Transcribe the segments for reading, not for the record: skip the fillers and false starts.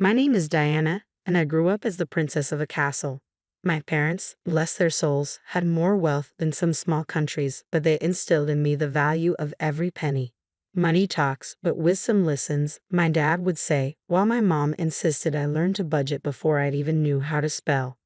My name is Diana, and I grew up as the princess of a castle. My parents, bless their souls, had more wealth than some small countries, but they instilled in me the value of every penny. Money talks, but wisdom listens, my dad would say, while my mom insisted I learn to budget before I'd even knew how to spell.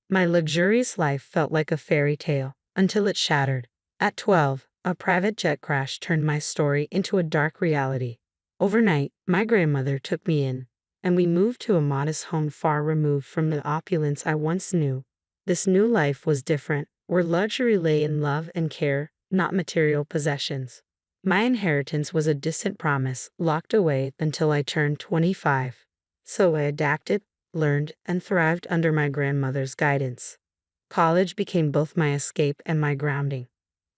My luxurious life felt like a fairy tale, until it shattered. At 12, a private jet crash turned my story into a dark reality. Overnight, my grandmother took me in, and we moved to a modest home far removed from the opulence I once knew. This new life was different, where luxury lay in love and care, not material possessions. My inheritance was a distant promise, locked away until I turned 25. So I adapted, learned, and thrived under my grandmother's guidance. College became both my escape and my grounding.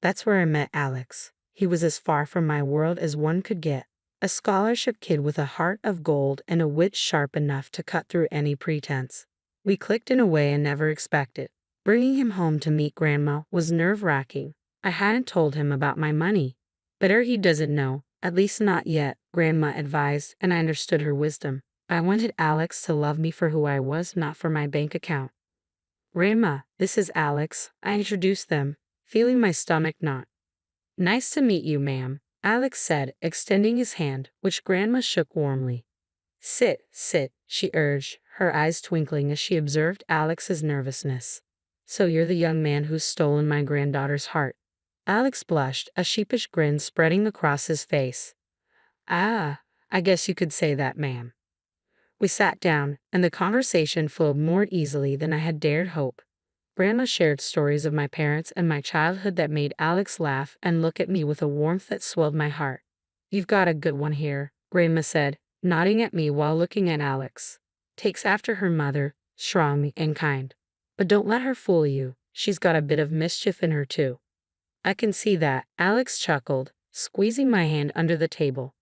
That's where I met Alex. He was as far from my world as one could get. A scholarship kid with a heart of gold and a wit sharp enough to cut through any pretense. We clicked in a way I never expected. Bringing him home to meet Grandma was nerve-wracking. I hadn't told him about my money. Better he doesn't know, at least not yet, Grandma advised, and I understood her wisdom. I wanted Alex to love me for who I was, not for my bank account. Grandma, this is Alex, I introduced them, feeling my stomach knot. Nice to meet you, ma'am, Alex said, extending his hand, which Grandma shook warmly. Sit, she urged, her eyes twinkling as she observed Alex's nervousness. So you're the young man who's stolen my granddaughter's heart. Alex blushed, a sheepish grin spreading across his face. Ah, I guess you could say that, ma'am. We sat down, and the conversation flowed more easily than I had dared hope. Grandma shared stories of my parents and my childhood that made Alex laugh and look at me with a warmth that swelled my heart. You've got a good one here, Grandma said, nodding at me while looking at Alex. Takes after her mother, strong and kind. But don't let her fool you, she's got a bit of mischief in her too. I can see that, Alex chuckled, squeezing my hand under the table.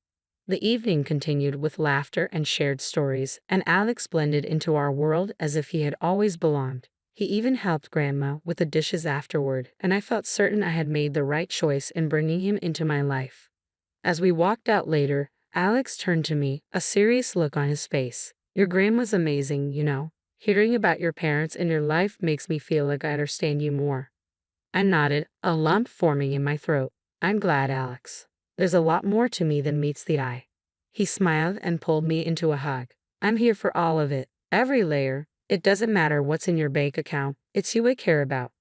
The evening continued with laughter and shared stories, and Alex blended into our world as if he had always belonged. He even helped Grandma with the dishes afterward, and I felt certain I had made the right choice in bringing him into my life. As we walked out later, Alex turned to me, a serious look on his face. Your grandma's amazing, you know. Hearing about your parents and your life makes me feel like I understand you more. I nodded, a lump forming in my throat. I'm glad, Alex. There's a lot more to me than meets the eye. He smiled and pulled me into a hug. I'm here for all of it, every layer. It doesn't matter what's in your bank account, it's you I care about.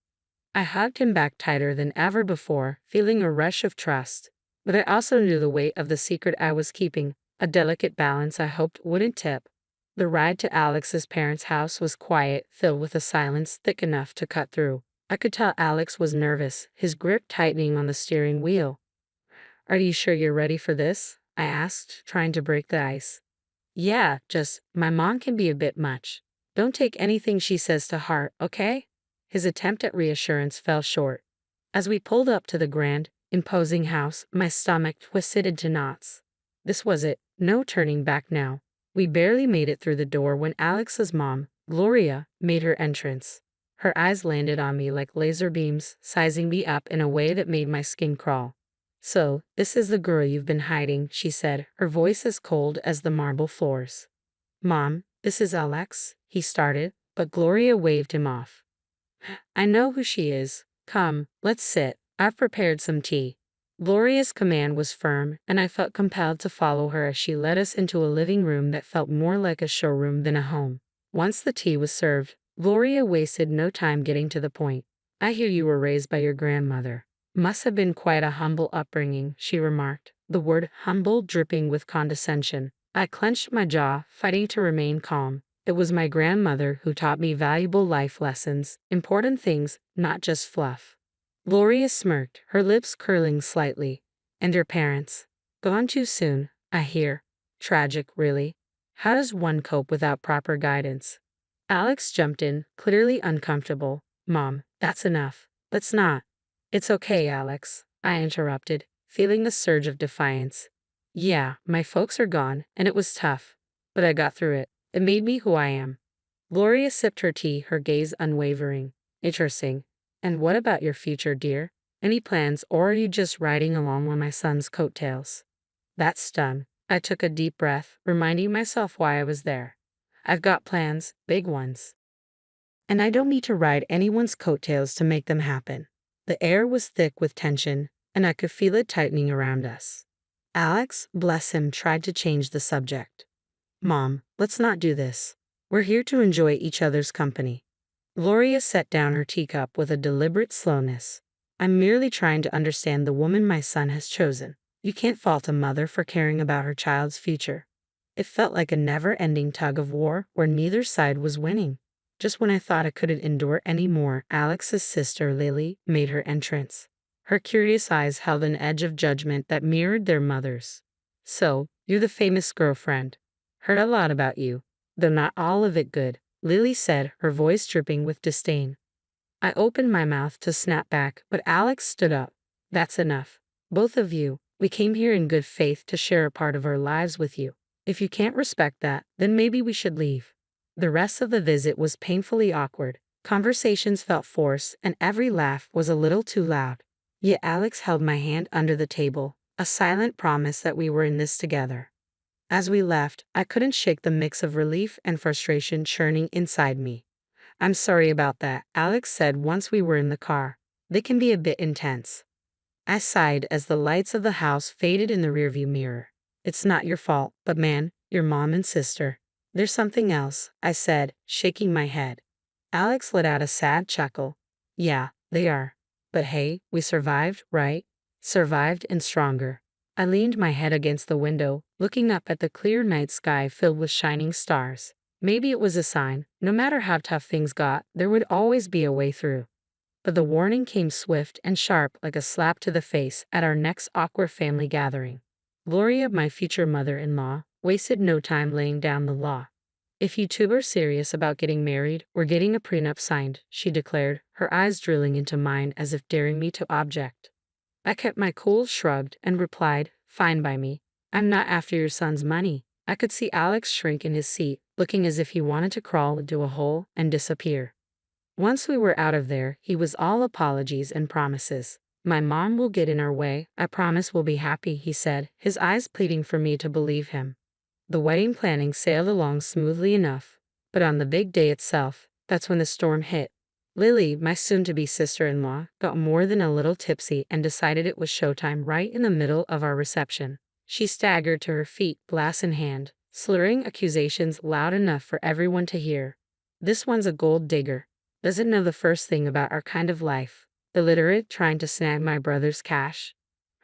I hugged him back tighter than ever before, feeling a rush of trust. But I also knew the weight of the secret I was keeping, a delicate balance I hoped wouldn't tip. The ride to Alex's parents' house was quiet, filled with a silence thick enough to cut through. I could tell Alex was nervous, his grip tightening on the steering wheel. Are you sure you're ready for this? I asked, trying to break the ice. Yeah, just, my mom can be a bit much. Don't take anything she says to heart, okay? His attempt at reassurance fell short. As we pulled up to the grand, imposing house, my stomach twisted into knots. This was it, no turning back now. We barely made it through the door when Alex's mom, Gloria, made her entrance. Her eyes landed on me like laser beams, sizing me up in a way that made my skin crawl. So, this is the girl you've been hiding, she said, her voice as cold as the marble floors. Mom, this is Alex, he started, but Gloria waved him off. I know who she is. Come, let's sit. I've prepared some tea. Gloria's command was firm, and I felt compelled to follow her as she led us into a living room that felt more like a showroom than a home. Once the tea was served, Gloria wasted no time getting to the point. I hear you were raised by your grandmother. Must have been quite a humble upbringing, she remarked, the word humble dripping with condescension. I clenched my jaw, fighting to remain calm. It was my grandmother who taught me valuable life lessons, important things, not just fluff. Gloria smirked, her lips curling slightly. And your parents? Gone too soon, I hear. Tragic, really. How does one cope without proper guidance? Alex jumped in, clearly uncomfortable. Mom, that's enough. Let's not. It's okay, Alex, I interrupted, feeling the surge of defiance. Yeah, my folks are gone, and it was tough. But I got through it. It made me who I am. Gloria sipped her tea, her gaze unwavering. Interesting. And what about your future, dear? Any plans, or are you just riding along on my son's coattails? That stung. I took a deep breath, reminding myself why I was there. I've got plans, big ones. And I don't need to ride anyone's coattails to make them happen. The air was thick with tension, and I could feel it tightening around us. Alex, bless him, tried to change the subject. Mom, let's not do this. We're here to enjoy each other's company. Gloria set down her teacup with a deliberate slowness. I'm merely trying to understand the woman my son has chosen. You can't fault a mother for caring about her child's future. It felt like a never-ending tug of war where neither side was winning. Just when I thought I couldn't endure any more, Alex's sister Lily made her entrance. Her curious eyes held an edge of judgment that mirrored their mother's. So, you're the famous girlfriend. Heard a lot about you, though not all of it good, Lily said, her voice dripping with disdain. I opened my mouth to snap back, but Alex stood up. That's enough. Both of you, we came here in good faith to share a part of our lives with you. If you can't respect that, then maybe we should leave. The rest of the visit was painfully awkward. Conversations felt forced, and every laugh was a little too loud. Yet Alex held my hand under the table, a silent promise that we were in this together. As we left, I couldn't shake the mix of relief and frustration churning inside me. I'm sorry about that, Alex said once we were in the car. They can be a bit intense. I sighed as the lights of the house faded in the rearview mirror. It's not your fault, but man, your mom and sister. There's something else, I said, shaking my head. Alex let out a sad chuckle. Yeah, they are. But hey, we survived, right? Survived and stronger. I leaned my head against the window, looking up at the clear night sky filled with shining stars. Maybe it was a sign, no matter how tough things got, there would always be a way through. But the warning came swift and sharp like a slap to the face at our next awkward family gathering. Gloria, my future mother-in-law, wasted no time laying down the law. If you two are serious about getting married, we're getting a prenup signed, she declared, her eyes drilling into mine as if daring me to object. I kept my cool, shrugged, and replied, fine by me. I'm not after your son's money. I could see Alex shrink in his seat, looking as if he wanted to crawl into a hole and disappear. Once we were out of there, he was all apologies and promises. My mom will get in our way, I promise we'll be happy, he said, his eyes pleading for me to believe him. The wedding planning sailed along smoothly enough, but on the big day itself, that's when the storm hit. Lily, my soon-to-be sister-in-law, got more than a little tipsy and decided it was showtime right in the middle of our reception. She staggered to her feet, glass in hand, slurring accusations loud enough for everyone to hear. This one's a gold digger. Doesn't know the first thing about our kind of life. Illiterate, trying to snag my brother's cash.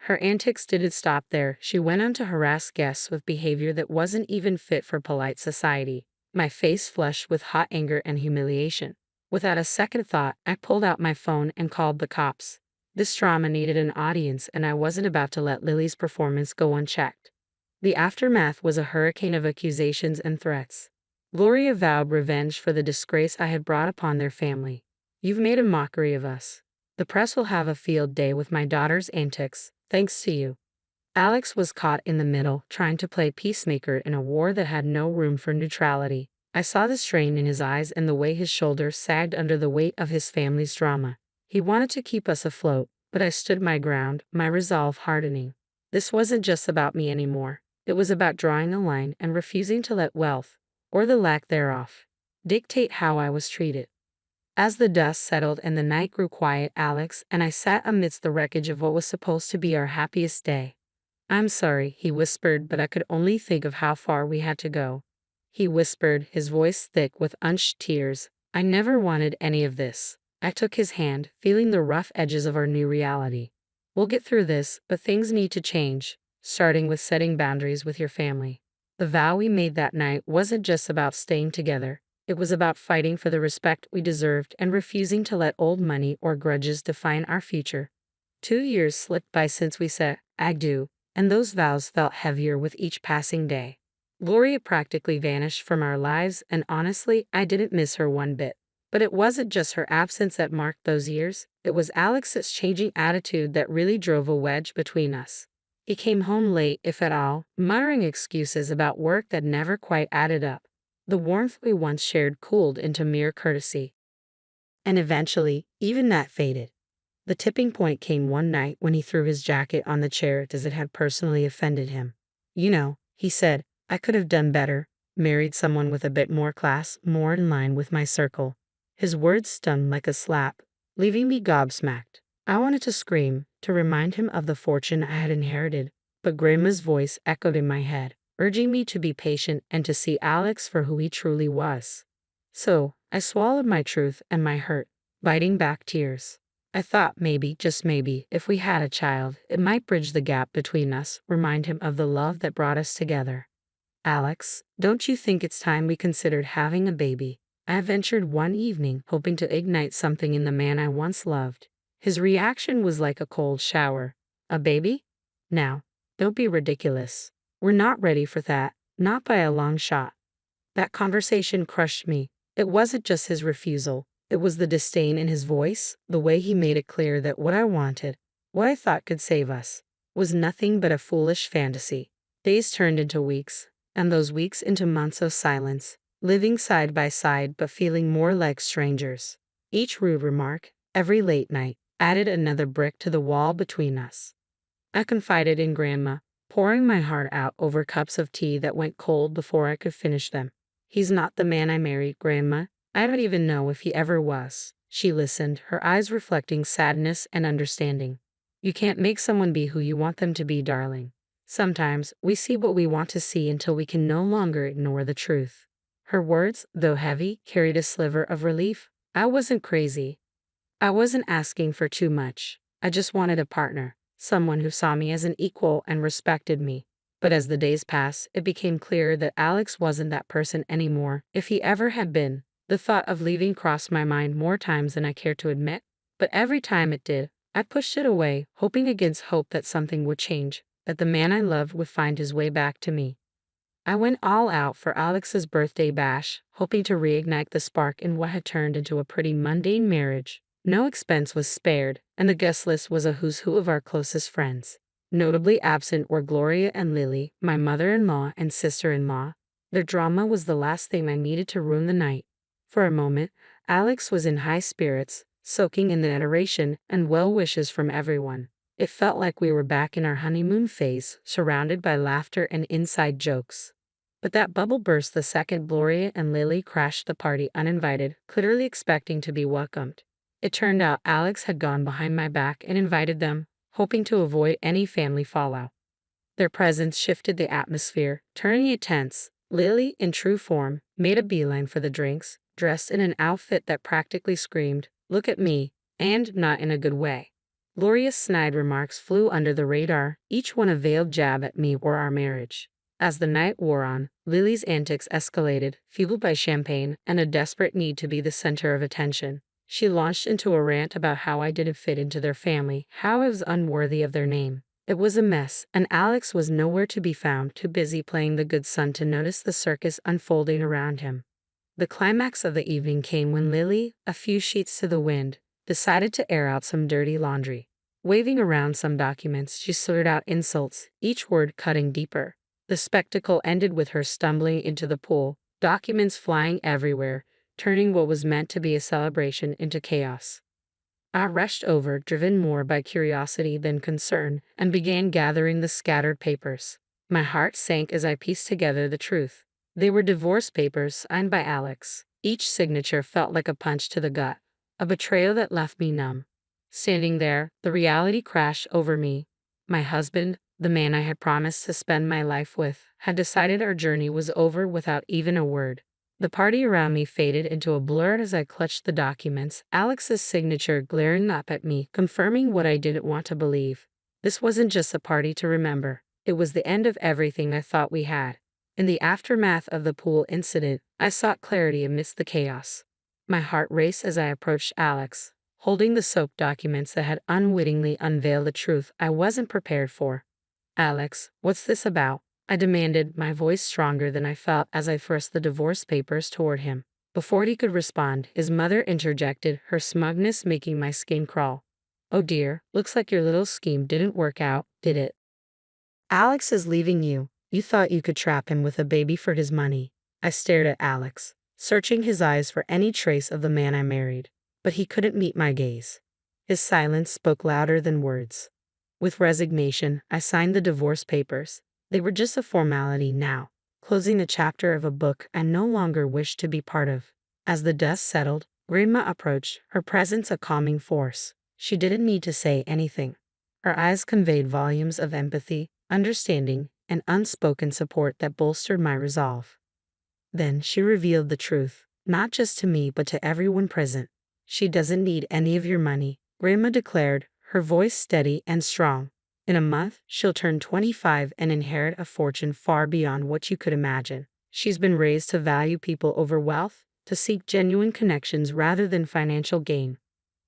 Her antics didn't stop there. She went on to harass guests with behavior that wasn't even fit for polite society. My face flushed with hot anger and humiliation. Without a second thought, I pulled out my phone and called the cops. This drama needed an audience, and I wasn't about to let Lily's performance go unchecked. The aftermath was a hurricane of accusations and threats. Gloria vowed revenge for the disgrace I had brought upon their family. You've made a mockery of us. The press will have a field day with my daughter's antics, thanks to you. Alex was caught in the middle, trying to play peacemaker in a war that had no room for neutrality. I saw the strain in his eyes and the way his shoulders sagged under the weight of his family's drama. He wanted to keep us afloat, but I stood my ground, my resolve hardening. This wasn't just about me anymore. It was about drawing a line and refusing to let wealth, or the lack thereof, dictate how I was treated. As the dust settled and the night grew quiet, Alex and I sat amidst the wreckage of what was supposed to be our happiest day. I'm sorry, he whispered, but I could only think of how far we had to go. He whispered, his voice thick with unshed tears. I never wanted any of this. I took his hand, feeling the rough edges of our new reality. We'll get through this, but things need to change, starting with setting boundaries with your family. The vow we made that night wasn't just about staying together. It was about fighting for the respect we deserved and refusing to let old money or grudges define our future. 2 years slipped by since we said, I do, and those vows felt heavier with each passing day. Gloria practically vanished from our lives, and honestly, I didn't miss her one bit. But it wasn't just her absence that marked those years. It was Alex's changing attitude that really drove a wedge between us. He came home late, if at all, muttering excuses about work that never quite added up. The warmth we once shared cooled into mere courtesy. And eventually, even that faded. The tipping point came one night when he threw his jacket on the chair as it had personally offended him. You know, he said, I could have done better. married someone with a bit more class, more in line with my circle. His words stung like a slap, leaving me gobsmacked. I wanted to scream, to remind him of the fortune I had inherited, but Grandma's voice echoed in my head, urging me to be patient and to see Alex for who he truly was. So, I swallowed my truth and my hurt, biting back tears. I thought maybe, just maybe, if we had a child, it might bridge the gap between us, remind him of the love that brought us together. Alex, don't you think it's time we considered having a baby? I ventured one evening, hoping to ignite something in the man I once loved. His reaction was like a cold shower. A baby? Now, don't be ridiculous. We're not ready for that, not by a long shot. That conversation crushed me. It wasn't just his refusal. It was the disdain in his voice, the way he made it clear that what I wanted, what I thought could save us, was nothing but a foolish fantasy. Days turned into weeks, and those weeks into months of silence, living side by side but feeling more like strangers. Each rude remark, every late night, added another brick to the wall between us. I confided in Grandma, pouring my heart out over cups of tea that went cold before I could finish them. He's not the man I married, Grandma. I don't even know if he ever was. She listened, her eyes reflecting sadness and understanding. You can't make someone be who you want them to be, darling. Sometimes we see what we want to see until we can no longer ignore the truth. Her words, though heavy, carried a sliver of relief. I wasn't crazy. I wasn't asking for too much. I just wanted a partner, someone who saw me as an equal and respected me. But as the days passed, it became clear that Alex wasn't that person anymore, if he ever had been. The thought of leaving crossed my mind more times than I cared to admit, but every time it did, I pushed it away, hoping against hope that something would change, that the man I loved would find his way back to me. I went all out for Alex's birthday bash, hoping to reignite the spark in what had turned into a pretty mundane marriage. No expense was spared, and the guest list was a who's who of our closest friends. Notably absent were Gloria and Lily, my mother-in-law and sister-in-law. Their drama was the last thing I needed to ruin the night. For a moment, Alex was in high spirits, soaking in the adoration and well wishes from everyone. It felt like we were back in our honeymoon phase, surrounded by laughter and inside jokes. But that bubble burst the second Gloria and Lily crashed the party uninvited, clearly expecting to be welcomed. It turned out Alex had gone behind my back and invited them, hoping to avoid any family fallout. Their presence shifted the atmosphere, turning it tense. Lily, in true form, made a beeline for the drinks, dressed in an outfit that practically screamed, "Look at me," and not in a good way. Gloria's snide remarks flew under the radar, each one a veiled jab at me or our marriage. As the night wore on, Lily's antics escalated, fueled by champagne and a desperate need to be the center of attention. She launched into a rant about how I didn't fit into their family, how I was unworthy of their name. It was a mess, and Alex was nowhere to be found, too busy playing the good son to notice the circus unfolding around him. The climax of the evening came when Lily, a few sheets to the wind, decided to air out some dirty laundry. Waving around some documents, she slurred out insults, each word cutting deeper. The spectacle ended with her stumbling into the pool, documents flying everywhere, turning what was meant to be a celebration into chaos. I rushed over, driven more by curiosity than concern, and began gathering the scattered papers. My heart sank as I pieced together the truth. They were divorce papers signed by Alex. Each signature felt like a punch to the gut, a betrayal that left me numb. Standing there, the reality crashed over me. My husband, the man I had promised to spend my life with, had decided our journey was over without even a word. The party around me faded into a blur as I clutched the documents, Alex's signature glaring up at me, confirming what I didn't want to believe. This wasn't just a party to remember. It was the end of everything I thought we had. In the aftermath of the pool incident, I sought clarity amidst the chaos. My heart raced as I approached Alex, holding the soaked documents that had unwittingly unveiled the truth I wasn't prepared for. "Alex, what's this about?" I demanded, my voice stronger than I felt as I thrust the divorce papers toward him. Before he could respond, his mother interjected, her smugness making my skin crawl. "Oh dear, looks like your little scheme didn't work out, did it? Alex is leaving you. You thought you could trap him with a baby for his money." I stared at Alex, searching his eyes for any trace of the man I married, but he couldn't meet my gaze. His silence spoke louder than words. With resignation, I signed the divorce papers. They were just a formality now, closing a chapter of a book I no longer wished to be part of. As the dust settled, Grandma approached, her presence a calming force. She didn't need to say anything. Her eyes conveyed volumes of empathy, understanding, and unspoken support that bolstered my resolve. Then she revealed the truth, not just to me but to everyone present. "She doesn't need any of your money," Grandma declared, her voice steady and strong. "In a month, she'll turn 25 and inherit a fortune far beyond what you could imagine. She's been raised to value people over wealth, to seek genuine connections rather than financial gain."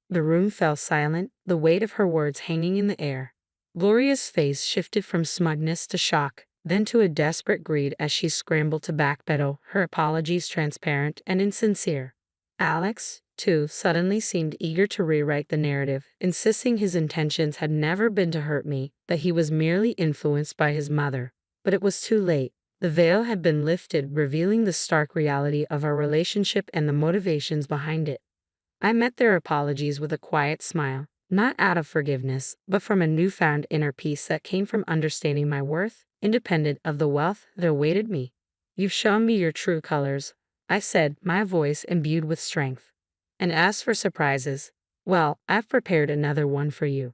The room fell silent, the weight of her words hanging in the air. Gloria's face shifted from smugness to shock, then to a desperate greed as she scrambled to backpedal, her apologies transparent and insincere. Alex, too, suddenly seemed eager to rewrite the narrative, insisting his intentions had never been to hurt me, that he was merely influenced by his mother. But it was too late. The veil had been lifted, revealing the stark reality of our relationship and the motivations behind it. I met their apologies with a quiet smile, not out of forgiveness, but from a newfound inner peace that came from understanding my worth, independent of the wealth that awaited me. "You've shown me your true colors," I said, my voice imbued with strength. "And as for surprises, well, I've prepared another one for you."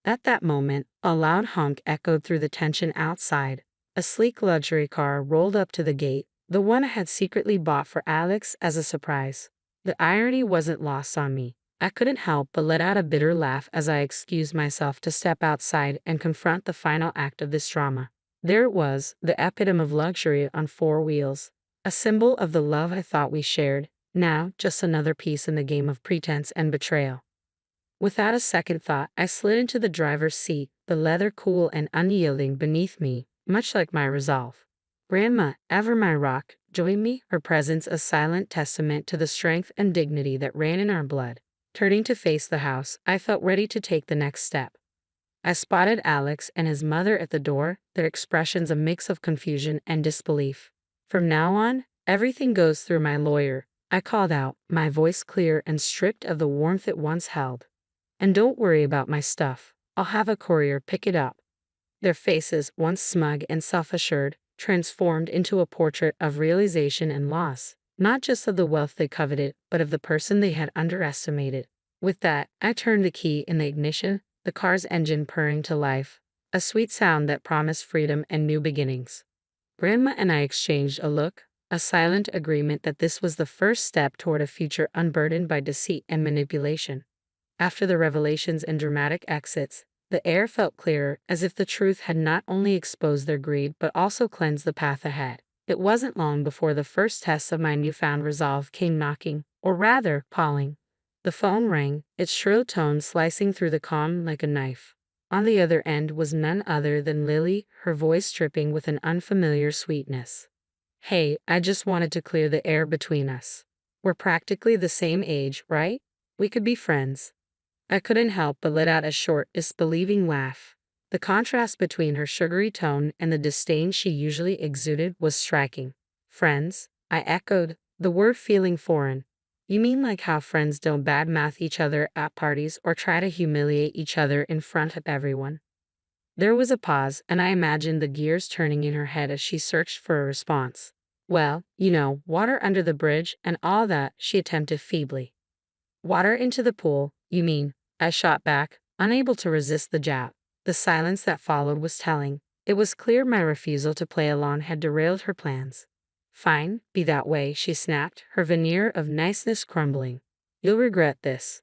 At that moment, a loud honk echoed through the tension outside. A sleek luxury car rolled up to the gate, the one I had secretly bought for Alex as a surprise. The irony wasn't lost on me. I couldn't help but let out a bitter laugh as I excused myself to step outside and confront the final act of this drama. There it was, the epitome of luxury on four wheels, a symbol of the love I thought we shared, now just another piece in the game of pretense and betrayal. Without a second thought, I slid into the driver's seat, the leather cool and unyielding beneath me, much like my resolve. Grandma, ever my rock, joined me, her presence a silent testament to the strength and dignity that ran in our blood. Turning to face the house, I felt ready to take the next step. I spotted Alex and his mother at the door, their expressions a mix of confusion and disbelief. "From now on, everything goes through my lawyer," I called out, my voice clear and stripped of the warmth it once held. "And don't worry about my stuff. I'll have a courier pick it up." Their faces, once smug and self-assured, transformed into a portrait of realization and loss, not just of the wealth they coveted, but of the person they had underestimated. With that, I turned the key in the ignition, the car's engine purring to life, a sweet sound that promised freedom and new beginnings. Grandma and I exchanged a look, a silent agreement that this was the first step toward a future unburdened by deceit and manipulation. After the revelations and dramatic exits, the air felt clearer, as if the truth had not only exposed their greed but also cleansed the path ahead. It wasn't long before the first test of my newfound resolve came knocking, or rather, calling. The phone rang, its shrill tones slicing through the calm like a knife. On the other end was none other than Lily, her voice dripping with an unfamiliar sweetness. "Hey, I just wanted to clear the air between us. We're practically the same age, right? We could be friends." I couldn't help but let out a short, disbelieving laugh. The contrast between her sugary tone and the disdain she usually exuded was striking. "Friends?" I echoed, the word feeling foreign. "You mean like how friends don't badmouth each other at parties or try to humiliate each other in front of everyone?" There was a pause, and I imagined the gears turning in her head as she searched for a response. "Well, you know, water under the bridge and all that," she attempted feebly. "Water into the pool, you mean?" I shot back, unable to resist the jab. The silence that followed was telling. It was clear my refusal to play along had derailed her plans. "Fine, be that way," she snapped, her veneer of niceness crumbling. "You'll regret this."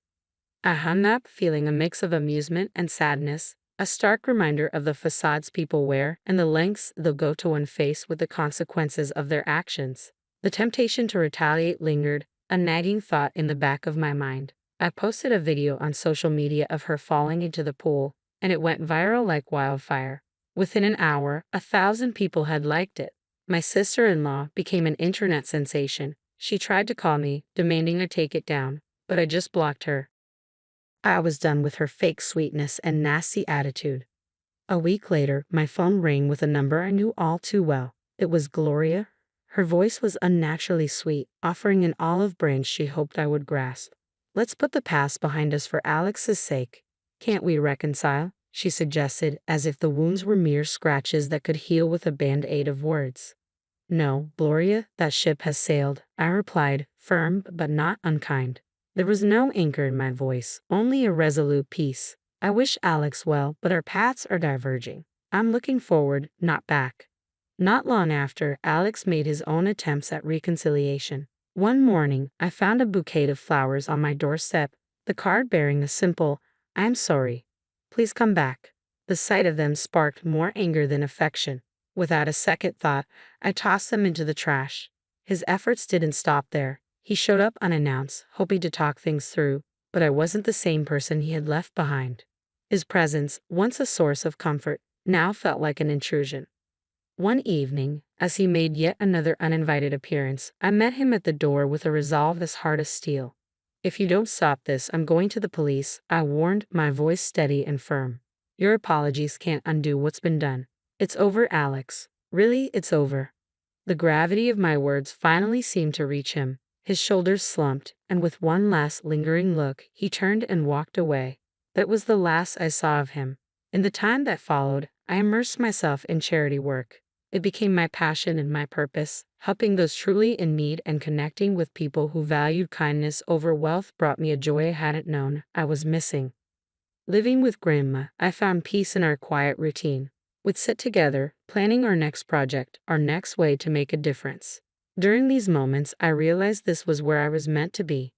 I hung up, feeling a mix of amusement and sadness, a stark reminder of the facades people wear and the lengths they'll go to when faced with the consequences of their actions. The temptation to retaliate lingered, a nagging thought in the back of my mind. I posted a video on social media of her falling into the pool, and it went viral like wildfire. Within an hour, 1,000 people had liked it. My sister-in-law became an internet sensation. She tried to call me, demanding I take it down, but I just blocked her. I was done with her fake sweetness and nasty attitude. A week later, my phone rang with a number I knew all too well. It was Gloria. Her voice was unnaturally sweet, offering an olive branch she hoped I would grasp. "Let's put the past behind us for Alex's sake. Can't we reconcile?" she suggested, as if the wounds were mere scratches that could heal with a band-aid of words. No, Gloria, that ship has sailed, I replied, firm but not unkind. There was no anchor in my voice, only a resolute peace. I wish Alex well, but our paths are diverging. I'm looking forward, not back. Not long after, Alex made his own attempts at reconciliation. One morning, I found a bouquet of flowers on my doorstep, the card bearing a simple, "I'm sorry. Please come back." The sight of them sparked more anger than affection. Without a second thought, I tossed them into the trash. His efforts didn't stop there. He showed up unannounced, hoping to talk things through, but I wasn't the same person he had left behind. His presence, once a source of comfort, now felt like an intrusion. One evening, as he made yet another uninvited appearance, I met him at the door with a resolve as hard as steel. "If you don't stop this, I'm going to the police," I warned, my voice steady and firm. "Your apologies can't undo what's been done. It's over, Alex. Really, it's over." The gravity of my words finally seemed to reach him. His shoulders slumped, and with one last lingering look, he turned and walked away. That was the last I saw of him. In the time that followed, I immersed myself in charity work. It became my passion and my purpose. Helping those truly in need and connecting with people who valued kindness over wealth brought me a joy I hadn't known I was missing. Living with Grandma, I found peace in our quiet routine. We'd sit together, planning our next project, our next way to make a difference. During these moments, I realized this was where I was meant to be.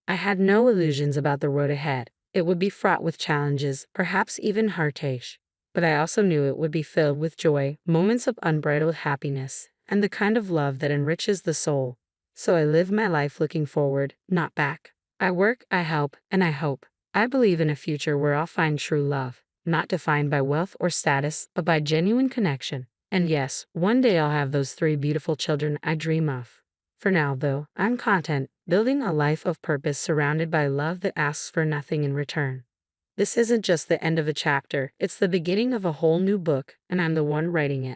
I had no illusions about the road ahead. It would be fraught with challenges, perhaps even heartache. But I also knew it would be filled with joy, moments of unbridled happiness, and the kind of love that enriches the soul. So I live my life looking forward, not back. I work, I help, and I hope. I believe in a future where I'll find true love, not defined by wealth or status, but by genuine connection. And yes, one day I'll have those 3 beautiful children I dream of. For now, though, I'm content, building a life of purpose surrounded by love that asks for nothing in return. This isn't just the end of a chapter, it's the beginning of a whole new book, and I'm the one writing it.